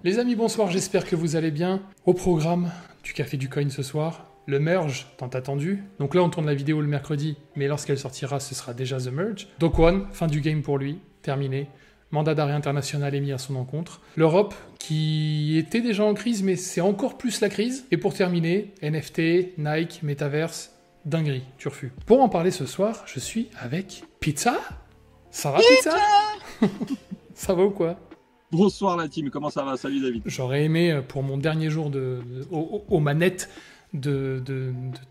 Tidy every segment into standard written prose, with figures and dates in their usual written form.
Les amis, bonsoir, j'espère que vous allez bien. Au programme du Café du Coin ce soir, le merge, tant attendu. Donc là, on tourne la vidéo le mercredi, mais lorsqu'elle sortira, ce sera déjà The Merge. Do Kwon, fin du game pour lui, terminé. Mandat d'arrêt international émis à son encontre. L'Europe, qui était déjà en crise, mais c'est encore plus la crise. Et pour terminer, NFT, Nike, Metaverse, dinguerie, turfu. Pour en parler ce soir, je suis avec Pizza. Ça va, Pizza? Ça va ou quoi? Bonsoir la team, comment ça va? Salut David. J'aurais aimé, pour mon dernier jour aux manettes, de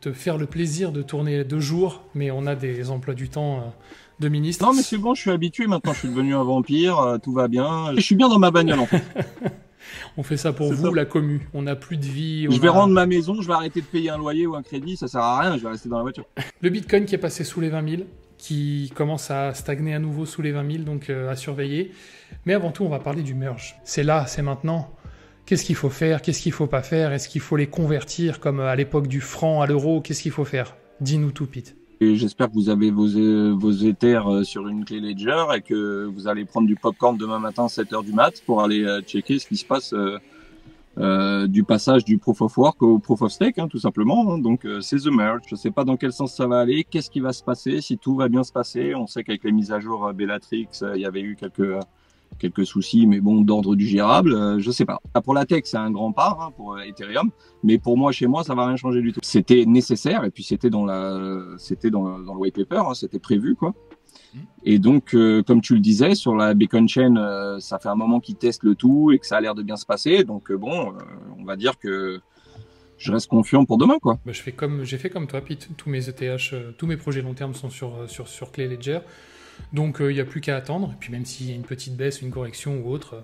te faire le plaisir de tourner 2 jours, mais on a des emplois du temps de ministre. Non mais c'est bon, je suis habitué maintenant, je suis devenu un vampire, tout va bien. Je suis bien dans ma bagnole en fait. On fait ça pour vous, la commu. On n'a plus de vie. Je vais rendre ma maison, je vais arrêter de payer un loyer ou un crédit, ça sert à rien, je vais rester dans la voiture. Le Bitcoin qui est passé sous les 20 000, qui commence à stagner à nouveau sous les 20 000, donc à surveiller. Mais avant tout, on va parler du merge. C'est là, c'est maintenant. Qu'est-ce qu'il faut faire? Qu'est-ce qu'il ne faut pas faire? Est-ce qu'il faut les convertir comme à l'époque du franc à l'euro? Qu'est-ce qu'il faut faire? Dis-nous tout, Pete. Et j'espère que vous avez vos Ethers sur une clé Ledger et que vous allez prendre du popcorn demain matin 7h du mat pour aller checker ce qui se passe du passage du Proof of Work au Proof of Stake, tout simplement. Hein. Donc c'est The Merge. Je ne sais pas dans quel sens ça va aller, qu'est-ce qui va se passer, si tout va bien se passer. On sait qu'avec les mises à jour Bellatrix, il y avait eu quelques soucis, mais bon, d'ordre du gérable, je sais pas. Pour la tech, c'est un grand pas pour Ethereum, mais pour moi, chez moi, ça va rien changer du tout. C'était nécessaire, et puis c'était dans le white paper, c'était prévu, quoi. Et donc, comme tu le disais, sur la Beacon Chain, ça fait un moment qu'ils testent le tout et que ça a l'air de bien se passer. Donc, on va dire que je reste confiant pour demain, quoi. Bah, j'ai fait comme toi, Pete. Tous mes ETH, tous mes projets long terme sont sur clé Ledger. Donc il n'y a plus qu'à attendre, et puis même s'il y a une petite baisse, une correction ou autre,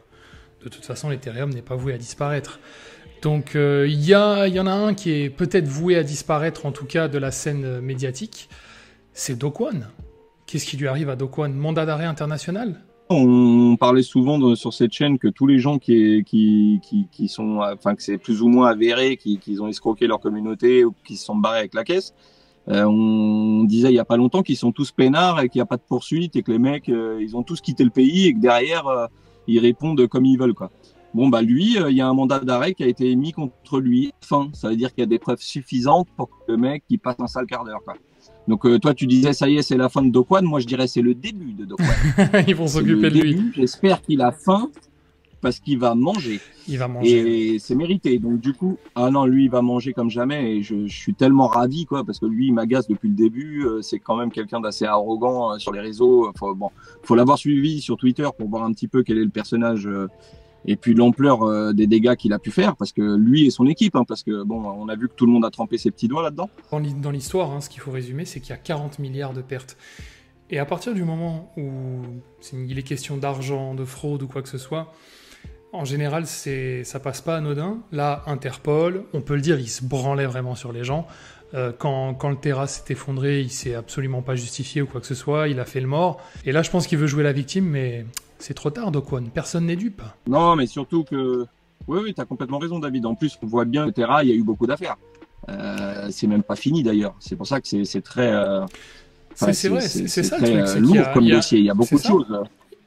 de toute façon l'Ethereum n'est pas voué à disparaître. Donc il y en a un qui est peut-être voué à disparaître, en tout cas de la scène médiatique, c'est Do Kwon. Qu'est-ce qui lui arrive à Do Kwon? Mandat d'arrêt international? On parlait souvent sur cette chaîne que tous les gens qui sont, enfin que c'est plus ou moins avéré, qu'ils ont escroqué leur communauté ou qu'ils se sont barrés avec la caisse. On disait il y a pas longtemps qu'ils sont tous peinards et qu'il n'y a pas de poursuite et que les mecs ils ont tous quitté le pays et que derrière ils répondent comme ils veulent, quoi. Bon bah lui il y a un mandat d'arrêt qui a été émis contre lui. Enfin, ça veut dire qu'il y a des preuves suffisantes pour que le mec il passe un sale quart d'heure, quoi. Donc toi tu disais ça y est c'est la fin de Do Kwon, moi je dirais c'est le début de Do Kwon. Ils vont s'occuper de lui. J'espère qu'il a faim parce qu'il va manger. Il va manger. Et c'est mérité. Donc du coup, non, lui il va manger comme jamais et je suis tellement ravi, quoi, parce que lui il m'agace depuis le début. C'est quand même quelqu'un d'assez arrogant sur les réseaux. Faut l'avoir suivi sur Twitter pour voir un petit peu quel est le personnage et puis l'ampleur des dégâts qu'il a pu faire, parce que lui et son équipe, parce que bon, on a vu que tout le monde a trempé ses petits doigts là-dedans. Dans l'histoire, ce qu'il faut résumer, c'est qu'il y a 40 milliards de pertes. Et à partir du moment où il est question d'argent, de fraude ou quoi que ce soit, en général, ça passe pas anodin. Là, Interpol, on peut le dire, il se branlait vraiment sur les gens. Quand le Terra s'est effondré, il s'est absolument pas justifié ou quoi que ce soit, il a fait le mort. Et là, je pense qu'il veut jouer la victime, mais c'est trop tard, Do Kwon. Personne n'est dupe. Non, mais surtout que... Oui, t'as complètement raison, David. En plus, on voit bien que le Terra, il y a eu beaucoup d'affaires. C'est même pas fini, d'ailleurs. C'est pour ça que c'est très... c'est vrai, c'est ça le truc. C'est lourd comme dossier, il y a beaucoup de choses.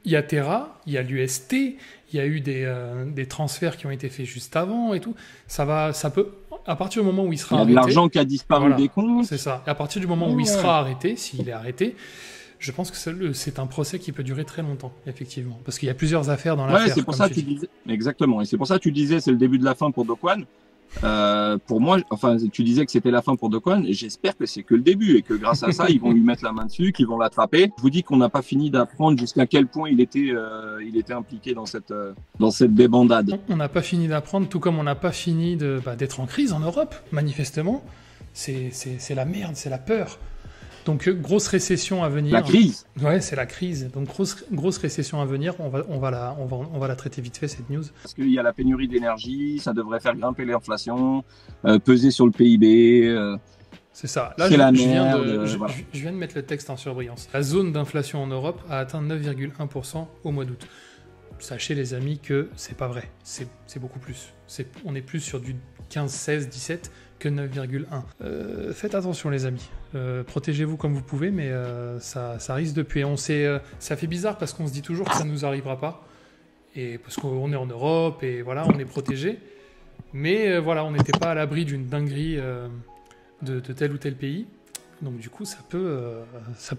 Il y a Terra, il y a l'UST, il y a eu des transferts qui ont été faits juste avant et tout. Ça peut, à partir du moment où il sera arrêté... Il y a de l'argent qui a disparu des comptes. C'est ça. Et à partir du moment où il sera arrêté, s'il est arrêté, je pense que c'est un procès qui peut durer très longtemps, effectivement. Parce qu'il y a plusieurs affaires dans l'affaire. Ouais, c'est pour ça que tu disais... Exactement. Et c'est pour ça que tu disais c'est le début de la fin pour Do Kwon. Pour moi, enfin, tu disais que c'était la fin pour Do Kwon, et j'espère que c'est que le début et que grâce à ça, ils vont lui mettre la main dessus, qu'ils vont l'attraper. Je vous dis qu'on n'a pas fini d'apprendre jusqu'à quel point il était impliqué dans cette débandade. On n'a pas fini d'apprendre, tout comme on n'a pas fini d'être en crise en Europe, manifestement. C'est la merde, c'est la peur. Donc grosse récession à venir. La crise. Ouais, c'est la crise. Donc grosse récession à venir. On va la traiter vite fait, cette news. Parce qu'il y a la pénurie d'énergie, ça devrait faire grimper l'inflation, peser sur le PIB. C'est ça. Là, je viens de mettre le texte en surbrillance. La zone d'inflation en Europe a atteint 9,1% au mois d'août. Sachez les amis que c'est pas vrai. C'est beaucoup plus. On est plus sur du 15, 16, 17 que 9,1. Faites attention les amis. Protégez-vous comme vous pouvez, mais ça risque de puer. Ça fait bizarre parce qu'on se dit toujours que ça ne nous arrivera pas. et parce qu'on est en Europe et voilà, on est protégé. Mais voilà, on n'était pas à l'abri d'une dinguerie de tel ou tel pays. Donc du coup, ça peut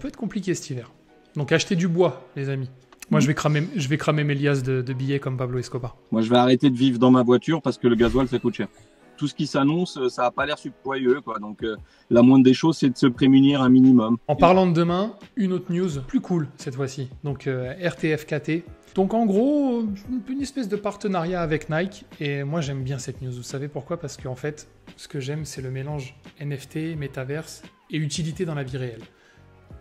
être compliqué cet hiver. Donc achetez du bois, les amis. Moi, je vais cramer mes liasses de billets comme Pablo Escobar. Moi, je vais arrêter de vivre dans ma voiture parce que le gasoil, ça coûte cher. Tout ce qui s'annonce, ça n'a pas l'air joyeux, quoi. Donc, la moindre des choses, c'est de se prémunir un minimum. En parlant de demain, une autre news plus cool cette fois-ci. Donc, RTFKT. Donc, en gros, une espèce de partenariat avec Nike. Et moi, j'aime bien cette news. Vous savez pourquoi? Parce qu'en fait, ce que j'aime, c'est le mélange NFT, métaverse et utilité dans la vie réelle.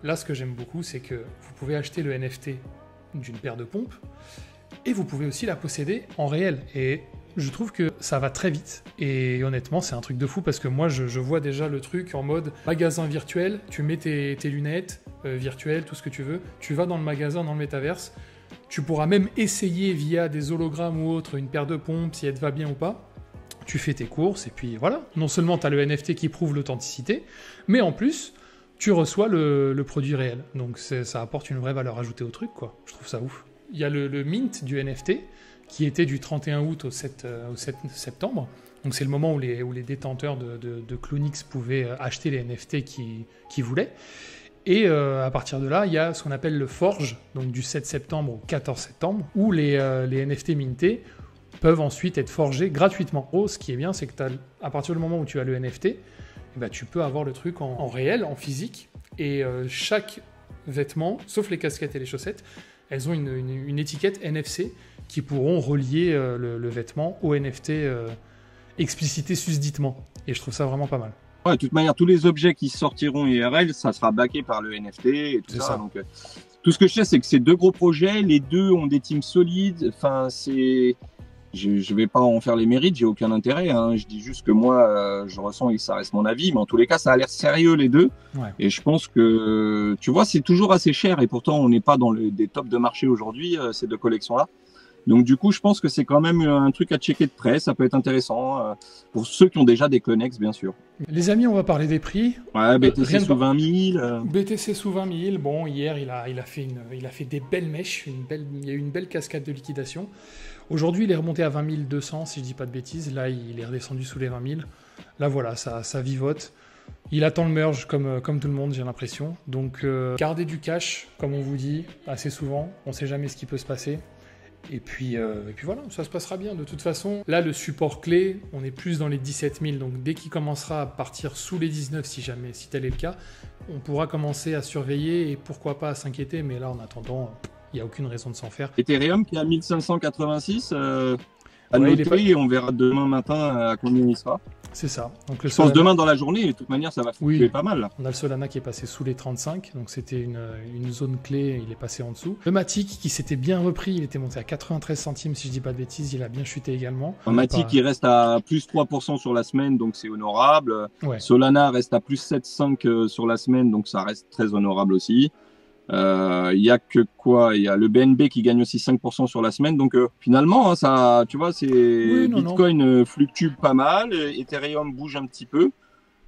Là, ce que j'aime beaucoup, c'est que vous pouvez acheter le NFT d'une paire de pompes et vous pouvez aussi la posséder en réel. Et je trouve que ça va très vite et honnêtement c'est un truc de fou parce que moi je vois déjà le truc en mode magasin virtuel, tu mets tes lunettes virtuelles, tout ce que tu veux, tu vas dans le magasin, dans le métaverse, tu pourras même essayer via des hologrammes ou autre une paire de pompes si elle te va bien ou pas, tu fais tes courses et puis voilà, non seulement tu as le NFT qui prouve l'authenticité, mais en plus tu reçois le produit réel, donc ça apporte une vraie valeur ajoutée au truc quoi, je trouve ça ouf. Il y a le mint du NFT qui était du 31 août au 7 septembre. Donc c'est le moment où les détenteurs de Cloonix pouvaient acheter les NFT qu'ils voulaient. Et à partir de là, il y a ce qu'on appelle le Forge, donc du 7 septembre au 14 septembre, où les NFT mintés peuvent ensuite être forgés gratuitement. Oh, ce qui est bien, c'est que à partir du moment où tu as le NFT, eh ben, tu peux avoir le truc en réel, en physique, et chaque vêtement, sauf les casquettes et les chaussettes, elles ont une étiquette NFC qui pourront relier le vêtement au NFT explicité susditement. Et je trouve ça vraiment pas mal. Ouais, de toute manière, tous les objets qui sortiront IRL, ça sera backé par le NFT et tout ça. Donc, tout ce que je sais, c'est que c'est deux gros projets. Les deux ont des teams solides. Enfin, je vais pas en faire les mérites, j'ai aucun intérêt. Hein. Je dis juste que moi, je ressens et ça reste mon avis. Mais en tous les cas, ça a l'air sérieux les deux. Ouais. Et je pense que, tu vois, c'est toujours assez cher. Et pourtant, on n'est pas dans des tops de marché aujourd'hui, ces deux collections-là. Donc du coup, je pense que c'est quand même un truc à checker de près. Ça peut être intéressant pour ceux qui ont déjà des Clonex, bien sûr. Les amis, on va parler des prix. Ouais, BTC sous 20 000. BTC sous 20 000. Bon, hier, il a fait des belles mèches. Il y a eu une belle cascade de liquidation. Aujourd'hui, il est remonté à 20 200, si je dis pas de bêtises. Là, il est redescendu sous les 20 000. Là, voilà, ça vivote. Il attend le merge comme tout le monde, j'ai l'impression. Donc, gardez du cash, comme on vous dit assez souvent. On ne sait jamais ce qui peut se passer. Et puis voilà, ça se passera bien. De toute façon, là, le support clé, on est plus dans les 17 000. Donc, dès qu'il commencera à partir sous les 19, si tel est le cas, on pourra commencer à surveiller et pourquoi pas à s'inquiéter. Mais là, en attendant, il n'y a aucune raison de s'en faire. Ethereum qui est à 1586, à noter, et on verra demain matin à combien il sera. C'est ça. Donc, je pense demain dans la journée, de toute manière, ça va fluctuer pas mal. Là. On a le Solana qui est passé sous les 35, donc c'était une zone clé, il est passé en dessous. Le Matic qui s'était bien repris, il était monté à 93 centimes, si je dis pas de bêtises, il a bien chuté également. Matic il reste à plus 3% sur la semaine, donc c'est honorable. Ouais. Solana reste à plus 7,5 sur la semaine, donc ça reste très honorable aussi. Il y a que quoi? Il y a le BNB qui gagne aussi 5% sur la semaine. Donc finalement, hein, ça, tu vois, Bitcoin fluctue pas mal, Ethereum bouge un petit peu,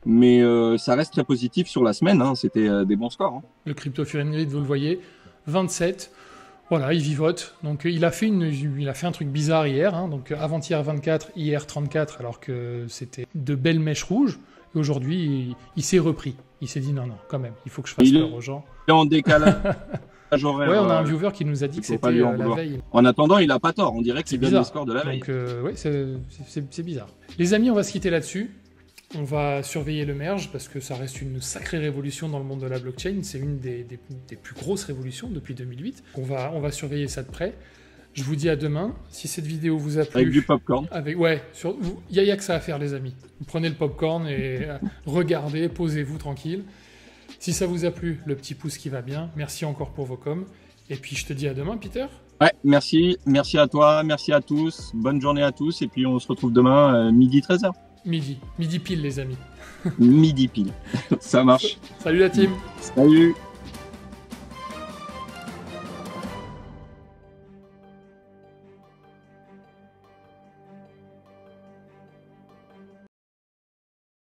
mais ça reste très positif sur la semaine. Hein, c'était des bons scores. Hein. Le Crypto Fear and Greed, vous le voyez, 27. Voilà, il vivote. Donc il a fait un truc bizarre hier. Hein, donc avant-hier 24, hier 34, alors que c'était de belles mèches rouges. Et aujourd'hui, il s'est repris. Il s'est dit non, quand même, il faut que je fasse peur aux gens. Il est en décalage horaire. Ouais, on a un viewer qui nous a dit que c'était la veille. En attendant, il a pas tort. On dirait que c'est bien le score de la veille. Donc, ouais, c'est bizarre. Les amis, on va se quitter là-dessus. On va surveiller le merge parce que ça reste une sacrée révolution dans le monde de la blockchain. C'est une des plus grosses révolutions depuis 2008. On va surveiller ça de près. Je vous dis à demain. Si cette vidéo vous a plu... Avec du popcorn. Ouais, il y a que ça à faire, les amis. Vous prenez le popcorn et regardez, posez-vous tranquille. Si ça vous a plu, le petit pouce qui va bien. Merci encore pour vos coms. Et puis, je te dis à demain, Peter. Ouais, merci. Merci à toi, merci à tous. Bonne journée à tous. Et puis, on se retrouve demain, midi 13h. Midi pile, les amis. Midi pile. Ça marche. Salut la team. Salut.